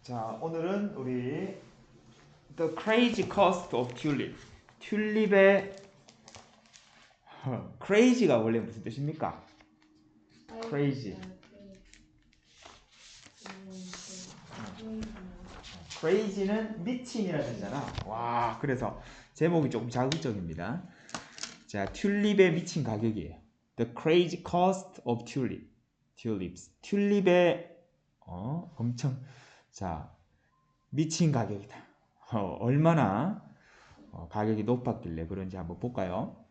자, 오늘은 우리 The Crazy Cost of Tulip. 튤립의 crazy가 원래 무슨 뜻입니까? crazy. crazy는 미친이라는 뜻이잖아. 와, 그래서 제목이 조금 자극적입니다. 자, 튤립의 미친 가격이에요. The Crazy Cost of Tulips. 튤립의 엄청 미친 가격이다. 얼마나 가격이 높았길래 그런지 한번 볼까요?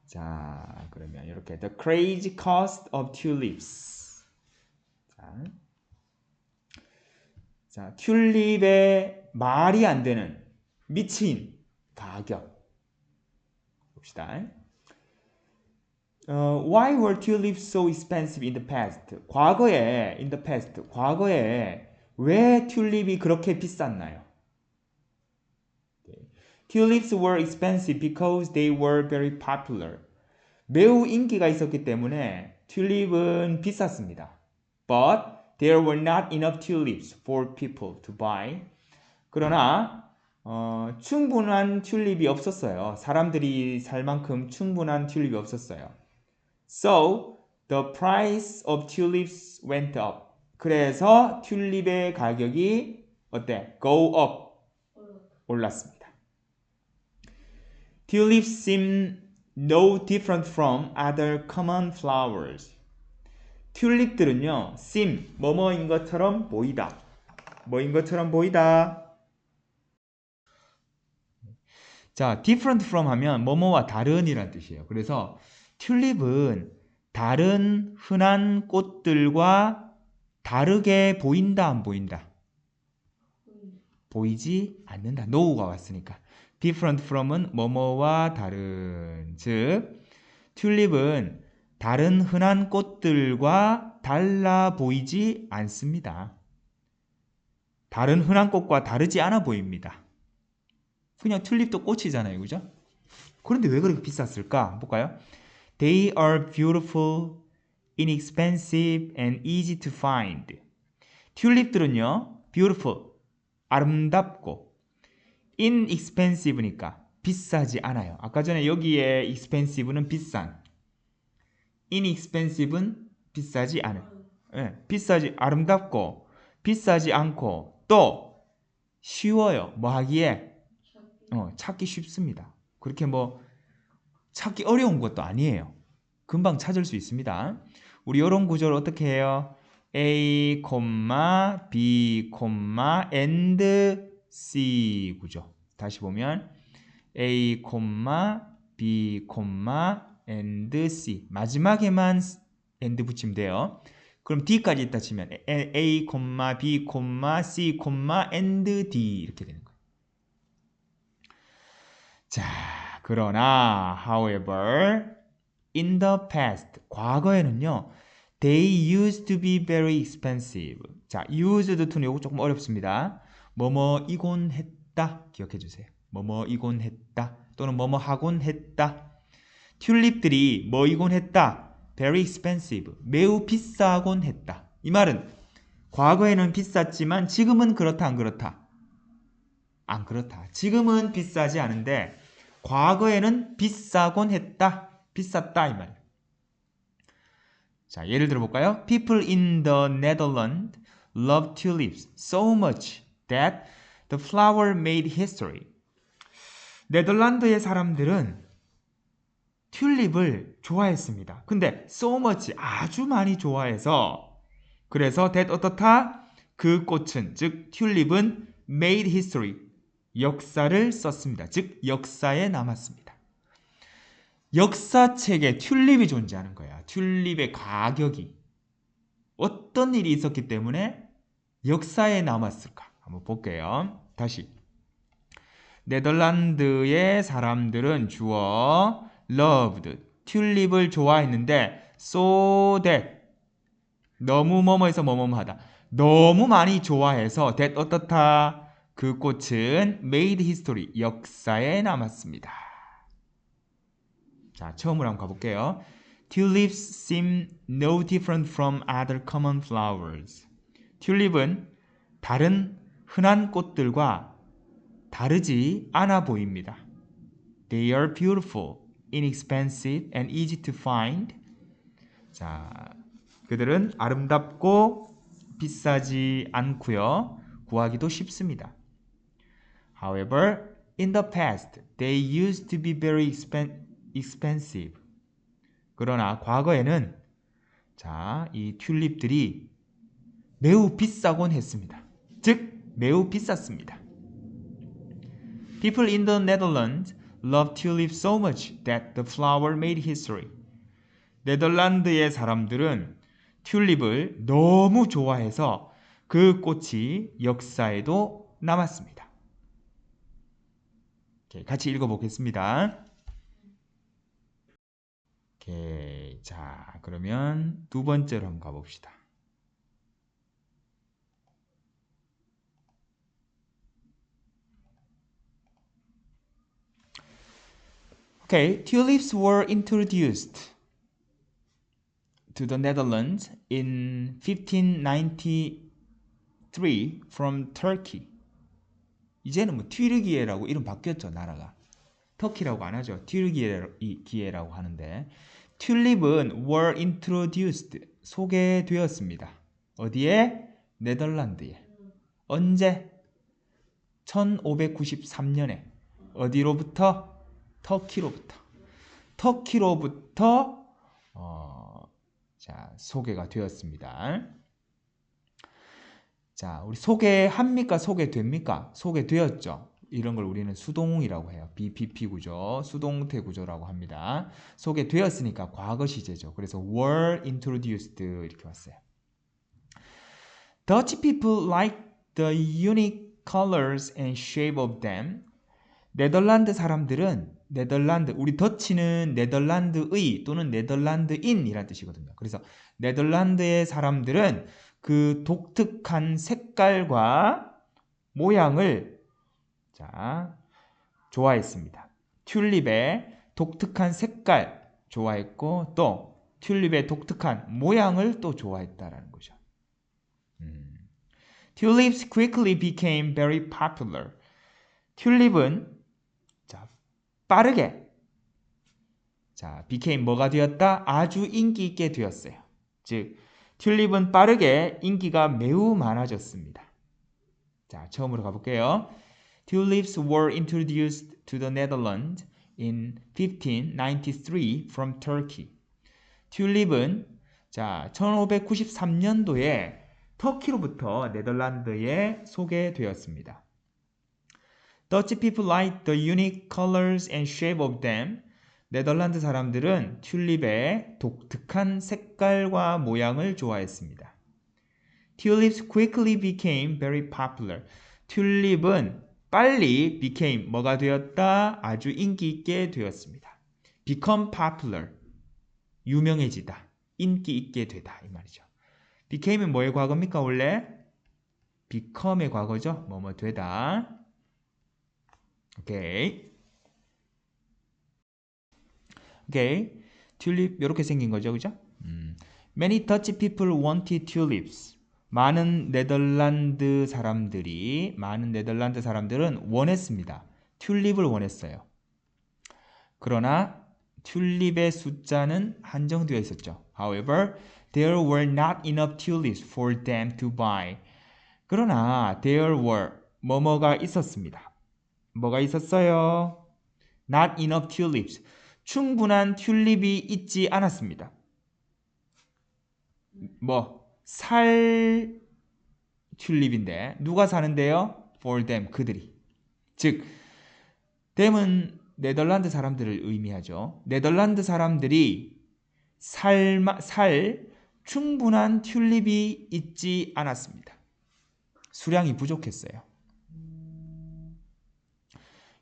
자, 그러면 이렇게 The Crazy Cost of Tulips. 자, 튤립의 말이 안 되는 미친 가격. 봅시다. Why were tulips so expensive in the past? 과거에 왜 튤립이 그렇게 비쌌나요? Tulips were expensive because they were very popular. 매우 인기가 있었기 때문에 튤립은 비쌌습니다. But there were not enough tulips for people to buy. 그러나 충분한 튤립이 없었어요. 사람들이 살 만큼 충분한 튤립이 없었어요. So the price of tulips went up. 그래서 튤립의 가격이 어때? Go up. 올랐습니다. Tulips seem no different from other common flowers. 튤립들은요, seem, 뭐뭐인 것처럼 보이다. 뭐인 것처럼 보이다. 자, different from 하면 뭐뭐와 다른이란 뜻이에요. 그래서 튤립은 다른 흔한 꽃들과 다르게 보인다, 안 보인다? 보이지 않는다. no가 왔으니까. different from은 뭐뭐와 다른. 즉, 튤립은 다른 흔한 꽃들과 달라 보이지 않습니다. 다른 흔한 꽃과 다르지 않아 보입니다. 그냥 튤립도 꽃이잖아요. 그죠? 그런데 왜 그렇게 비쌌을까? 볼까요? They are beautiful, inexpensive, and easy to find. 튤립들은요, beautiful, 아름답고, inexpensive니까 비싸지 않아요. 아까 전에 여기에 expensive는 비싼, inexpensive는 비싸지 않아요. 아름답고, 비싸지 않고, 또 쉬워요. 뭐 하기에? 찾기 쉽습니다. 그렇게 뭐 찾기 어려운 것도 아니에요. 금방 찾을 수 있습니다. 우리 이런 구조를 어떻게 해요? A, B, and C 구조. 다시 보면 A, B, and C. 마지막에만 and 붙이면 돼요. 그럼 D까지 있다 치면 A, B, C, and D 이렇게 되는 거예요. 자, 그러나 however in the past 과거에는요 they used to be very expensive. 자, used to는 요거 조금 어렵습니다. 뭐뭐이곤 했다 기억해 주세요. 뭐뭐이곤 했다 또는 뭐뭐 하곤 했다. 튤립들이 뭐이곤 했다. very expensive. 매우 비싸곤 했다. 이 말은 과거에는 비쌌지만 지금은 그렇다 안 그렇다? 안 그렇다. 지금은 비싸지 않은데 과거에는 비싸곤 했다. 비쌌다 이 말. 자, 예를 들어 볼까요? People in the Netherlands love tulips so much that the flower made history. 네덜란드의 사람들은 튤립을 좋아했습니다. 근데 so much 아주 많이 좋아해서 그래서 that 어떻다? 그 꽃은 즉 튤립은 made history 역사를 썼습니다. 즉 역사에 남았습니다. 역사책에 튤립이 존재하는 거야. 튤립의 가격이 어떤 일이 있었기 때문에 역사에 남았을까? 한번 볼게요. 다시 네덜란드의 사람들은 주어 loved 튤립을 좋아했는데 so that 너무 뭐뭐해서 뭐뭐하다 너무 많이 좋아해서 that 어떻다? 그 꽃은 made history 역사에 남았습니다. 자, 처음으로 한번 가볼게요. Tulips seem no different from other common flowers. 튤립은 다른 흔한 꽃들과 다르지 않아 보입니다. They are beautiful, inexpensive, and easy to find. 자, 그들은 아름답고 비싸지 않고요. 구하기도 쉽습니다. However, in the past, they used to be very expensive. 그러나 과거에는 자, 이 튤립들이 매우 비싸곤 했습니다. 즉, 매우 비쌌습니다. People in the Netherlands love tulips so much that the flower made history. 네덜란드의 사람들은 튤립을 너무 좋아해서 그 꽃이 역사에도 남았습니다. 오케이, 같이 읽어보겠습니다. 오케이, 자, 그러면 두 번째로 한번 가봅시다. Okay, tulips were introduced to the Netherlands in 1593 from Turkey. 이제는 뭐 튀르기예라고 이름 바뀌었죠, 나라가. 터키라고 안 하죠. 튀르기예라고 하는데 튤립은 were introduced 소개되었습니다. 어디에? 네덜란드에. 언제? 1593년에. 어디로부터? 터키로부터 자, 소개가 되었습니다. 자, 우리 소개합니까? 소개됩니까? 소개되었죠. 이런 걸 우리는 수동이라고 해요. BPP 구조, 수동태 구조라고 합니다. 소개되었으니까 과거 시제죠. 그래서 were introduced 이렇게 왔어요. Dutch people like the unique colors and shape of them. 네덜란드 사람들은 우리 더치는 네덜란드의 또는 네덜란드인이란 뜻이거든요. 그래서 네덜란드의 사람들은 그 독특한 색깔과 모양을 자, 좋아했습니다. 튤립의 독특한 색깔 좋아했고 또 튤립의 독특한 모양을 또 좋아했다라는 거죠. Tulips quickly became very popular. 튤립은 자, 빠르게 became 뭐가 되었다? 아주 인기 있게 되었어요. 즉 튤립은 빠르게 인기가 매우 많아졌습니다. 자, 처음으로 가볼게요. Tulips were introduced to the Netherlands in 1593 from Turkey. 튤립은 자, 1593년도에 터키로부터 네덜란드에 소개되었습니다. Dutch people like the unique colors and shape of them. 네덜란드 사람들은 튤립의 독특한 색깔과 모양을 좋아했습니다. Tulips quickly became very popular. 튤립은 빨리 became 뭐가 되었다? 아주 인기 있게 되었습니다. become popular 유명해지다, 인기 있게 되다 이 말이죠. became은 뭐의 과거입니까? 원래 become의 과거죠. 뭐뭐 되다. 오케이. 튤립 이렇게 생긴 거죠, 그죠? Many Dutch people wanted tulips. 많은 네덜란드 사람들은 원했습니다. 튤립을 원했어요. 그러나 튤립의 숫자는 한정되어 있었죠. However, there were not enough tulips for them to buy. 그러나 there were 뭐뭐가 있었습니다. 뭐가 있었어요? Not enough tulips. 충분한 튤립이 있지 않았습니다. 살 튤립인데 누가 사는데요? For them, 그들이. 즉, them은 네덜란드 사람들을 의미하죠. 네덜란드 사람들이 살 충분한 튤립이 있지 않았습니다. 수량이 부족했어요.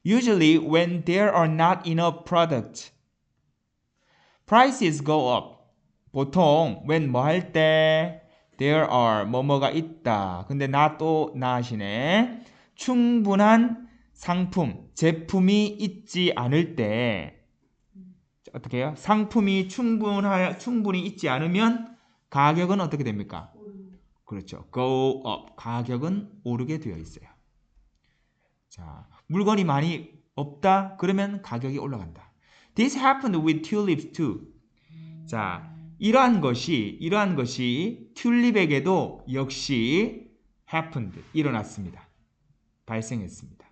Usually, when there are not enough products, prices go up. 보통 when 뭐 할 때 there are 뭐뭐가 있다. 근데 not이네. 충분한 상품, 제품이 있지 않을 때 어떻게 해요? 상품이 충분히 있지 않으면 가격은 어떻게 됩니까? 그렇죠. go up. 가격은 오르게 되어 있어요. 자, 물건이 많이 없다. 그러면 가격이 올라간다. This happened with tulips too. 자, 이러한 것이 튤립에게도 역시 happened. 일어났습니다. 발생했습니다.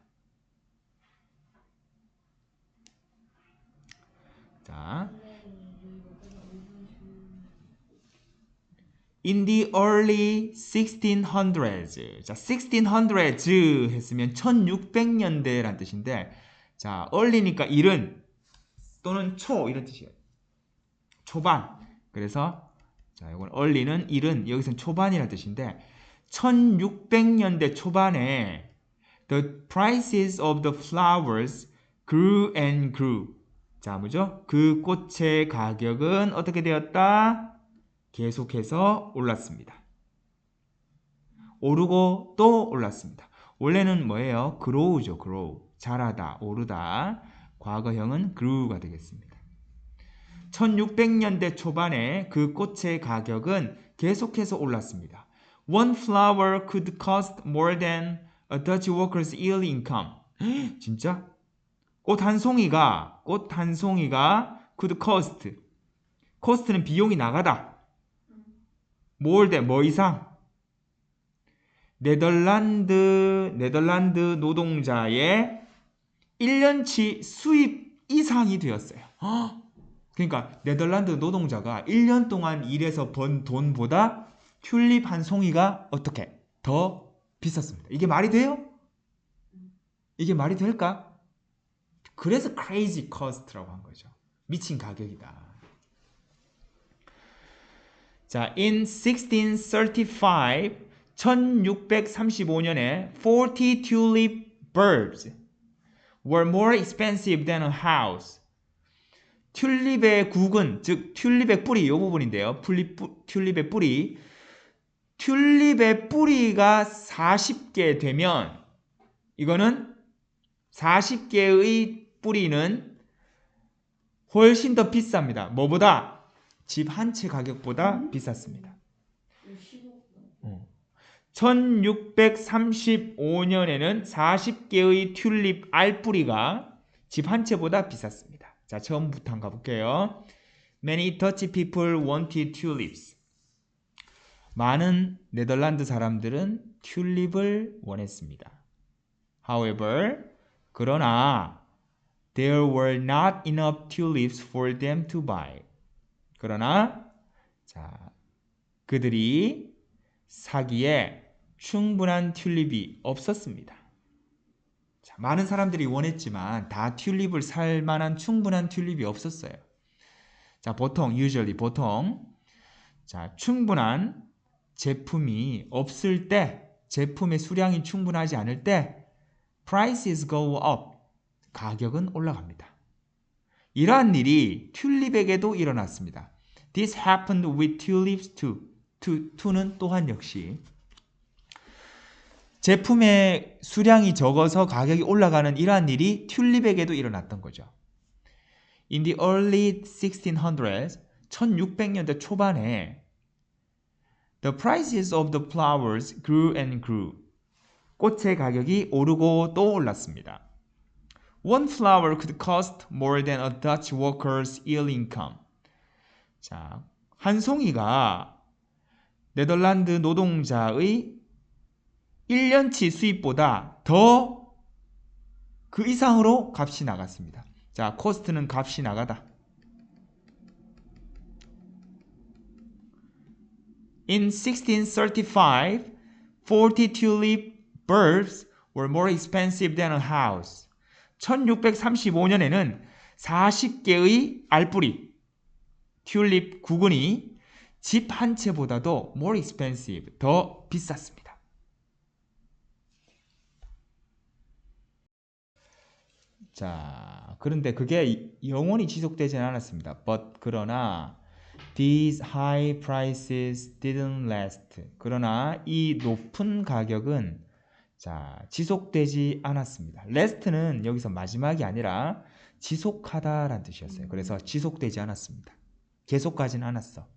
자, in the early 1600s. 자, 1600s 했으면 1600년대란 뜻인데, 자, early니까 이른 또는 초 이런 뜻이에요. 초반. 그래서 자, 이건 early는 이른, 여기서는 초반이라는 뜻인데, 1600년대 초반에 the prices of the flowers grew and grew. 자, 뭐죠? 그 꽃의 가격은 어떻게 되었다? 계속해서 올랐습니다. 오르고 또 올랐습니다. 원래는 뭐예요? grow죠, grow. 자라다, 오르다. 과거형은 grew가 되겠습니다. 1600년대 초반에 그 꽃의 가격은 계속해서 올랐습니다. One flower could cost more than a Dutch worker's yearly income. 진짜? 꽃 한 송이가 could cost. cost는 비용이 나가다. more than 뭐 이상? 네덜란드 노동자의 1년치 수입 이상이 되었어요. 그러니까 네덜란드 노동자가 1년 동안 일해서 번 돈보다 튤립 한 송이가 어떻게 더 비쌌습니다. 이게 말이 돼요? 이게 말이 될까? 그래서 crazy cost라고 한 거죠. 미친 가격이다. 자, in 1635, 1635년에 40 tulip bulbs were more expensive than a house. 튤립의 국은, 즉 튤립의 뿌리 이 부분인데요. 튤립의 뿌리. 튤립의 뿌리가 40개 되면 이거는 40개의 뿌리는 훨씬 더 비쌉니다. 뭐보다? 집 한 채 가격보다 비쌌습니다. 1635년에는 40개의 튤립 알뿌리가 집 한 채보다 비쌌습니다. 자, 처음부터 한번 가볼게요. Many Dutch people wanted tulips. 많은 네덜란드 사람들은 튤립을 원했습니다. However, 그러나 there were not enough tulips for them to buy. 그러나 자, 그들이 사기에 충분한 튤립이 없었습니다. 자, 많은 사람들이 원했지만 다 튤립을 살 만한 충분한 튤립이 없었어요. 자, 보통 자, 충분한 제품이 없을 때, 제품의 수량이 충분하지 않을 때 prices go up. 가격은 올라갑니다. 이러한 일이 튤립에게도 일어났습니다. This happened with tulips too. to는 또한 역시 제품의 수량이 적어서 가격이 올라가는 이러한 일이 튤립에게도 일어났던 거죠. In the early 1600s, 1600년대 초반에 the prices of the flowers grew and grew. 꽃의 가격이 오르고 또 올랐습니다. One flower could cost more than a Dutch worker's yearly income. 자, 한 송이가 네덜란드 노동자의 1년치 수입보다 더 그 이상으로 값이 나갔습니다. 자, 코스트는 값이 나가다. In 1635, 40 tulip bulbs were more expensive than a house. 1635년에는 40개의 알뿌리, 튤립 구근이 집 한 채보다도 more expensive, 더 비쌌습니다. 자, 그런데 그게 영원히 지속되지는 않았습니다. But 그러나 these high prices didn't last. 그러나 이 높은 가격은 자, 지속되지 않았습니다. last는 여기서 마지막이 아니라 지속하다라는 뜻이었어요. 그래서 지속되지 않았습니다. 계속 가진 않았어.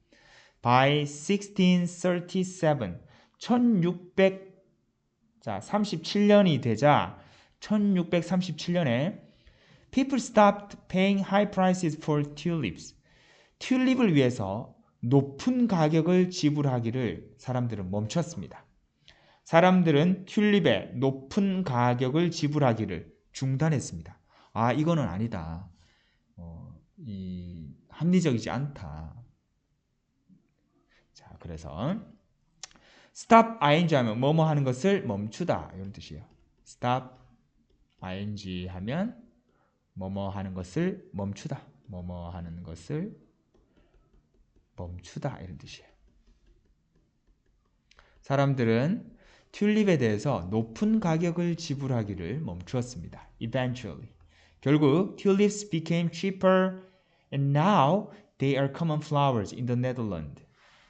By 1637, 1637년이 되자 1637년에 people stopped paying high prices for tulips. 튤립을 위해서 높은 가격을 지불하기를 사람들은 멈췄습니다. 사람들은 튤립에 높은 가격을 지불하기를 중단했습니다. 아, 이거는 아니다. 합리적이지 않다. 자, 그래서 stop ing 하면 뭐뭐 하는 것을 멈추다 이런 뜻이에요. stop ing 하면 뭐뭐 하는 것을 멈추다. 뭐뭐 하는 것을 멈추다 이런 뜻이에요. 사람들은 튤립에 대해서 높은 가격을 지불하기를 멈추었습니다. Eventually. 결국 tulips became cheaper and now they are common flowers in the Netherlands.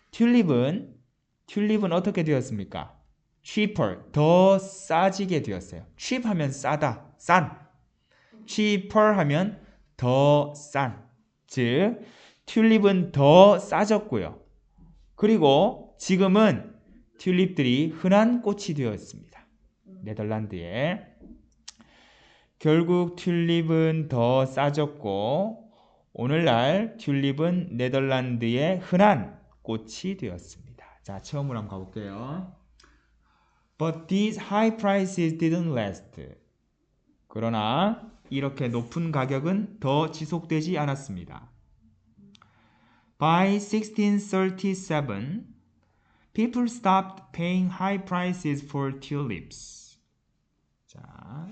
튤립은 어떻게 되었습니까? cheaper, 더 싸지게 되었어요. cheap 하면 싸다, 싼. cheaper 하면 더 싼. 즉, 튤립은 더 싸졌고요. 그리고 지금은 튤립들이 흔한 꽃이 되었습니다. 네덜란드에. 결국 튤립은 더 싸졌고 오늘날 튤립은 네덜란드의 흔한 꽃이 되었습니다. 자, 처음으로 한번 가볼게요. But these high prices didn't last. 그러나 이렇게 높은 가격은 더 지속되지 않았습니다. By 1637, people stopped paying high prices for tulips. 자,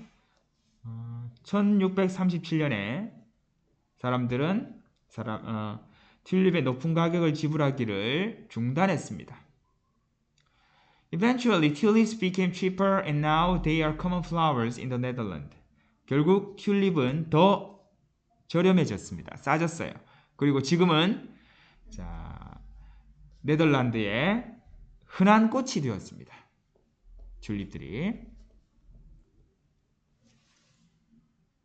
1637년에 사람들은 튤립의 높은 가격을 지불하기를 중단했습니다. Eventually, tulips became cheaper and now they are common flowers in the Netherlands. 결국 튤립은 더 저렴해졌습니다. 싸졌어요. 그리고 지금은 네덜란드의 흔한 꽃이 되었습니다. 튤립들이.